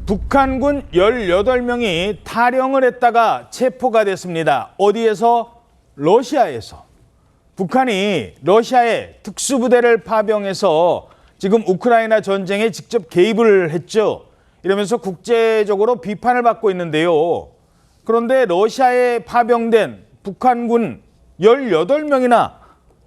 북한군 18명이 탈영을 했다가 체포가 됐습니다. 어디에서? 러시아에서. 북한이 러시아에 특수부대를 파병해서 지금 우크라이나 전쟁에 직접 개입을 했죠. 이러면서 국제적으로 비판을 받고 있는데요. 그런데 러시아에 파병된 북한군 18명이나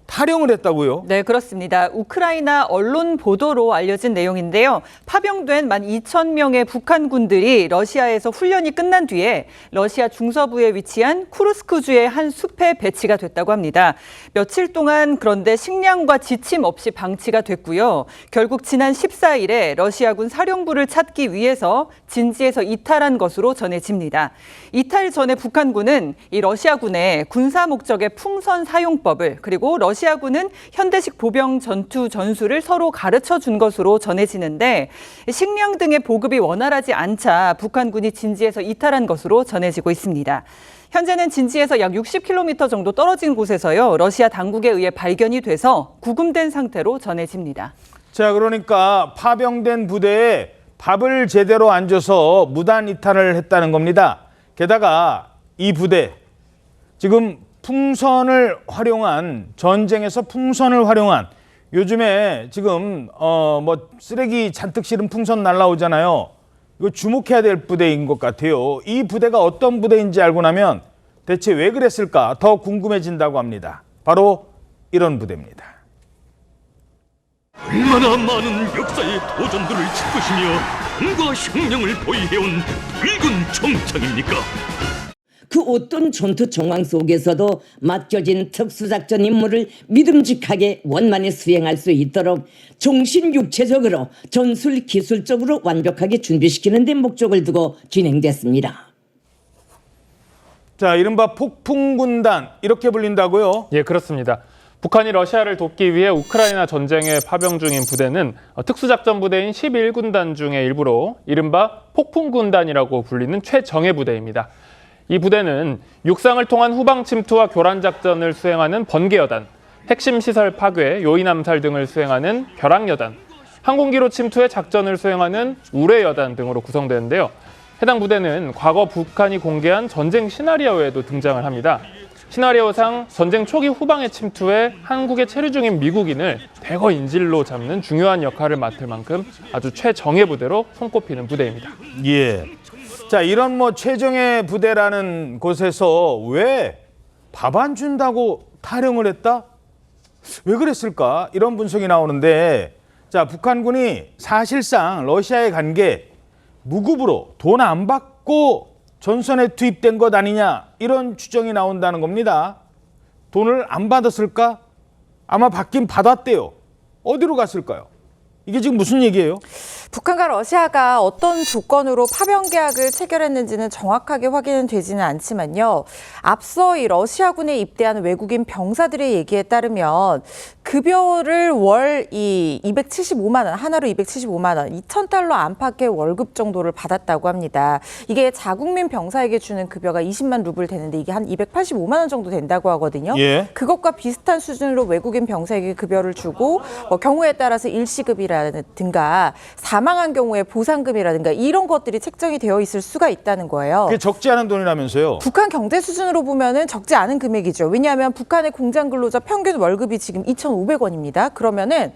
탈영을 했다고요? 네, 그렇습니다. 우크라이나 언론 보도로 알려진 내용인데요. 파병된 12,000명의 북한군들이 러시아에서 훈련이 끝난 뒤에 러시아 중서부에 위치한 쿠르스크주의 한 숲에 배치가 됐다고 합니다. 며칠 동안 그런데 식량과 지침 없이 방치가 됐고요. 결국 지난 14일에 러시아군 사령부를 찾기 위해서 진지에서 이탈한 것으로 전해집니다. 이탈 전에 북한군은 이 러시아군의 군사 목적의 풍선 사용법을 그리고 러시아군은 현대식 보병 전투 전술을 서로 가르쳐 준 것으로 전해지는데 식량 등의 보급이 원활하지 않자 북한군이 진지에서 이탈한 것으로 전해지고 있습니다. 현재는 진지에서 약 60km 정도 떨어진 곳에서요. 러시아 당국에 의해 발견이 돼서 구금된 상태로 전해집니다. 자, 그러니까 파병된 부대에 밥을 제대로 안 줘서 무단 이탈을 했다는 겁니다. 게다가 이 부대 지금 풍선을 활용한 전쟁에서 풍선을 활용한 요즘에 지금 쓰레기 잔뜩 실은 풍선 날라오잖아요. 이거 주목해야 될 부대인 것 같아요. 이 부대가 어떤 부대인지 알고 나면 대체 왜 그랬을까 더 궁금해진다고 합니다. 바로 이런 부대입니다. 얼마나 많은 역사의 도전들을 짚으시며 힘과 혁명을 보이해온 붉은 총창입니까? 그 어떤 전투 정황 속에서도 맡겨진 특수작전 임무를 믿음직하게 원만히 수행할 수 있도록 정신육체적으로 전술 기술적으로 완벽하게 준비시키는 데 목적을 두고 진행됐습니다. 자, 이른바 폭풍군단 이렇게 불린다고요? 예, 그렇습니다. 북한이 러시아를 돕기 위해 우크라이나 전쟁에 파병 중인 부대는 특수작전 부대인 11군단 중의 일부로 이른바 폭풍군단이라고 불리는 최정예 부대입니다. 이 부대는 육상을 통한 후방 침투와 교란 작전을 수행하는 번개여단, 핵심 시설 파괴, 요인 암살 등을 수행하는 벼락여단, 항공기로 침투해 작전을 수행하는 우뢰여단 등으로 구성되는데요. 해당 부대는 과거 북한이 공개한 전쟁 시나리오에도 등장을 합니다. 시나리오상 전쟁 초기 후방에 침투해 한국에 체류 중인 미국인을 대거 인질로 잡는 중요한 역할을 맡을 만큼 아주 최정예 부대로 손꼽히는 부대입니다. 예. 자, 이런 최정예 부대라는 곳에서 왜 밥 안 준다고 탈영을 했다? 왜 그랬을까? 이런 분석이 나오는데, 자, 북한군이 사실상 러시아에 간 게 무급으로 돈 안 받고 전선에 투입된 것 아니냐, 이런 추정이 나온다는 겁니다. 돈을 안 받았을까? 아마 받긴 받았대요. 어디로 갔을까요? 이게 지금 무슨 얘기예요? 북한과 러시아가 어떤 조건으로 파병 계약을 체결했는지는 정확하게 확인은 되지는 않지만요. 앞서 이 러시아군에 입대한 외국인 병사들의 얘기에 따르면 급여를 월 275만 원, 하나로 275만 원, 2,000달러 안팎의 월급 정도를 받았다고 합니다. 이게 자국민 병사에게 주는 급여가 20만 루블 되는데 이게 한 285만 원 정도 된다고 하거든요. 예. 그것과 비슷한 수준으로 외국인 병사에게 급여를 주고 경우에 따라서 일시급이라든가 사망한 경우에 보상금이라든가 이런 것들이 책정이 되어 있을 수가 있다는 거예요. 그게 적지 않은 돈이라면서요? 북한 경제 수준으로 보면은 적지 않은 금액이죠. 왜냐하면 북한의 공장 근로자 평균 월급이 지금 2,500원입니다. 그러면은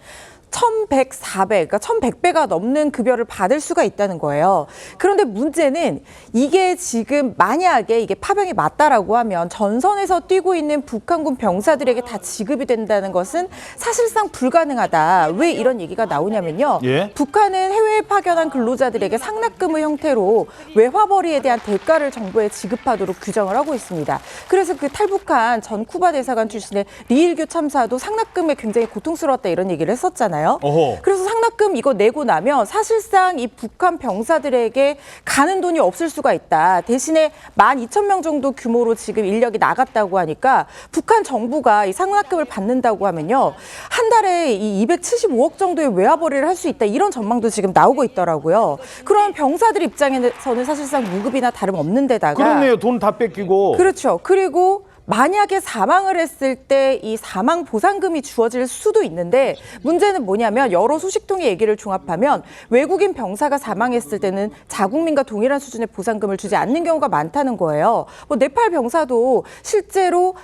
1,100, 400, 그러니까 1,100배가 넘는 급여를 받을 수가 있다는 거예요. 그런데 문제는 이게 지금 만약에 이게 파병이 맞다라고 하면 전선에서 뛰고 있는 북한군 병사들에게 다 지급이 된다는 것은 사실상 불가능하다. 왜 이런 얘기가 나오냐면요. 예? 북한은 해외에 파견한 근로자들에게 상납금의 형태로 외화벌이에 대한 대가를 정부에 지급하도록 규정을 하고 있습니다. 그래서 그 탈북한 전 쿠바 대사관 출신의 리일규 참사도 상납금에 굉장히 고통스러웠다 이런 얘기를 했었잖아요. 어허. 그래서 상납금 이거 내고 나면 사실상 이 북한 병사들에게 가는 돈이 없을 수가 있다. 대신에 12,000명 정도 규모로 지금 인력이 나갔다고 하니까 북한 정부가 이 상납금을 받는다고 하면요. 한 달에 이 275억 정도의 외화벌이를 할 수 있다. 이런 전망도 지금 나오고 있더라고요. 그런 병사들 입장에서는 사실상 무급이나 다름없는 데다가 그렇네요. 돈 다 뺏기고. 그렇죠. 그리고 만약에 사망을 했을 때 이 사망 보상금이 주어질 수도 있는데 문제는 뭐냐면 여러 소식통의 얘기를 종합하면 외국인 병사가 사망했을 때는 자국민과 동일한 수준의 보상금을 주지 않는 경우가 많다는 거예요. 뭐 네팔 병사도 실제로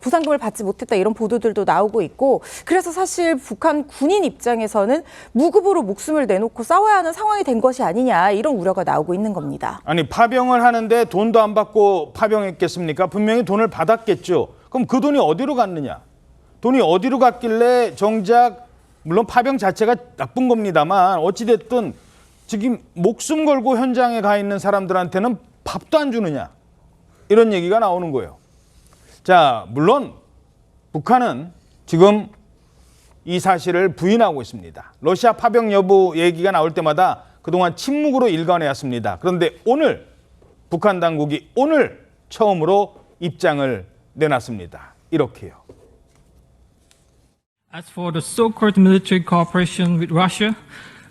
보상금을 받지 못했다 이런 보도들도 나오고 있고 그래서 사실 북한 군인 입장에서는 무급으로 목숨을 내놓고 싸워야 하는 상황이 된 것이 아니냐 이런 우려가 나오고 있는 겁니다. 아니 파병을 하는데 돈도 안 받고 파병했겠습니까? 분명히 돈을 받았겠죠. 그럼 그 돈이 어디로 갔느냐? 돈이 어디로 갔길래 정작 물론 파병 자체가 나쁜 겁니다만 어찌됐든 지금 목숨 걸고 현장에 가 있는 사람들한테는 밥도 안 주느냐? 이런 얘기가 나오는 거예요. 자, 물론 북한은 지금 이 사실을 부인하고 있습니다. 러시아 파병 여부 얘기가 나올 때마다 그동안 침묵으로 일관해왔습니다. 그런데 오늘 북한 당국이 오늘 처음으로 입장을 내놨습니다. 이렇게요. As for the so-called military cooperation with Russia,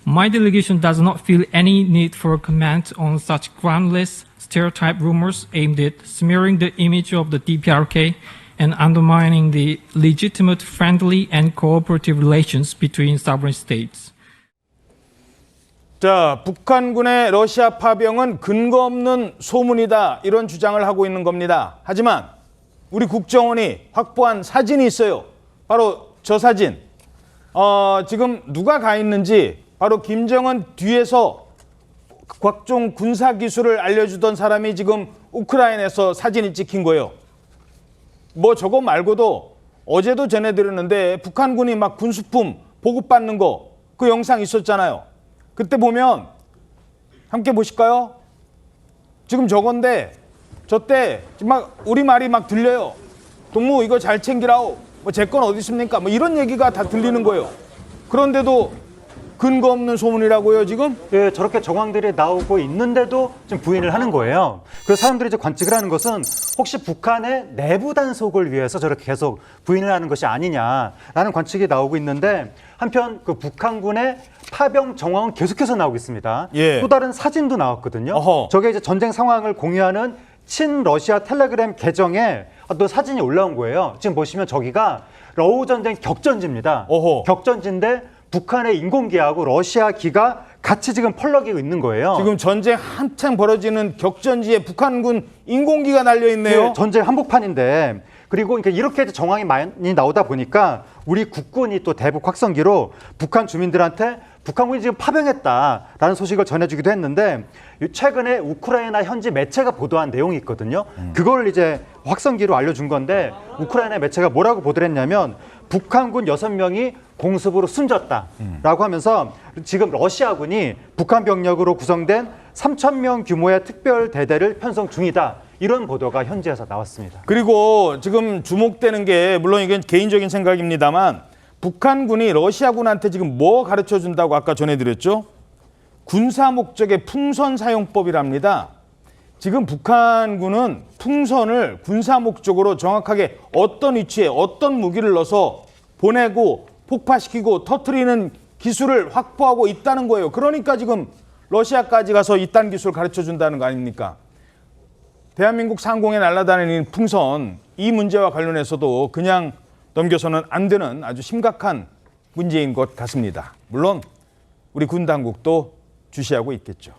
my delegation does not feel any need for comment on such groundless stereotype rumors aimed at smearing the image of the DPRK and undermining the legitimate friendly and cooperative relations between sovereign states. 자, 북한군의 러시아 파병은 근거 없는 소문이다. 이런 주장을 하고 있는 겁니다. 하지만 우리 국정원이 확보한 사진이 있어요. 바로 저 사진. 지금 누가 가 있는지 바로 김정은 뒤에서 각종 군사 기술을 알려주던 사람이 지금 우크라이나에서 사진이 찍힌 거예요. 뭐 저거 말고도 어제도 전해드렸는데 북한군이 막 군수품 보급받는 거 그 영상 있었잖아요. 그때 보면 함께 보실까요? 지금 저건데 저때 막 우리 말이 막 들려요. 동무 이거 잘 챙기라오. 뭐 제 건 어디 있습니까? 뭐 이런 얘기가 다 들리는 거예요. 그런데도 근거 없는 소문이라고요, 지금? 예, 저렇게 정황들이 나오고 있는데도 지금 부인을 하는 거예요. 그래서 사람들이 이제 관측을 하는 것은 혹시 북한의 내부 단속을 위해서 저렇게 계속 부인을 하는 것이 아니냐라는 관측이 나오고 있는데 한편 그 북한군의 파병 정황은 계속해서 나오고 있습니다. 예. 또 다른 사진도 나왔거든요. 어허. 저게 이제 전쟁 상황을 공유하는 친러시아 텔레그램 계정에 어떤 사진이 올라온 거예요. 지금 보시면 저기가 러우 전쟁 격전지입니다. 어허. 격전지인데 북한의 인공기하고 러시아 기가 같이 지금 펄럭이고 있는 거예요. 지금 전쟁 한창 벌어지는 격전지에 북한군 인공기가 날려 있네요. 네, 전쟁 한복판인데 그리고 그러니까 이렇게 정황이 많이 나오다 보니까 우리 국군이 또 대북 확성기로 북한 주민들한테 북한군이 지금 파병했다라는 소식을 전해주기도 했는데 최근에 우크라이나 현지 매체가 보도한 내용이 있거든요. 그걸 이제 확성기로 알려준 건데 우크라이나 매체가 뭐라고 보도를 했냐면 북한군 6명이 공습으로 숨졌다라고 하면서 지금 러시아군이 북한 병력으로 구성된 3,000명 규모의 특별 대대를 편성 중이다. 이런 보도가 현지에서 나왔습니다. 그리고 지금 주목되는 게 물론 이건 개인적인 생각입니다만 북한군이 러시아군한테 지금 뭐 가르쳐준다고 아까 전해드렸죠? 군사 목적의 풍선 사용법이랍니다. 지금 북한군은 풍선을 군사 목적으로 정확하게 어떤 위치에 어떤 무기를 넣어서 보내고 폭파시키고 터뜨리는 기술을 확보하고 있다는 거예요. 그러니까 지금 러시아까지 가서 이딴 기술 가르쳐준다는 거 아닙니까? 대한민국 상공에 날아다니는 풍선 이 문제와 관련해서도 그냥 넘겨서는 안 되는 아주 심각한 문제인 것 같습니다. 물론 우리 군 당국도 주시하고 있겠죠.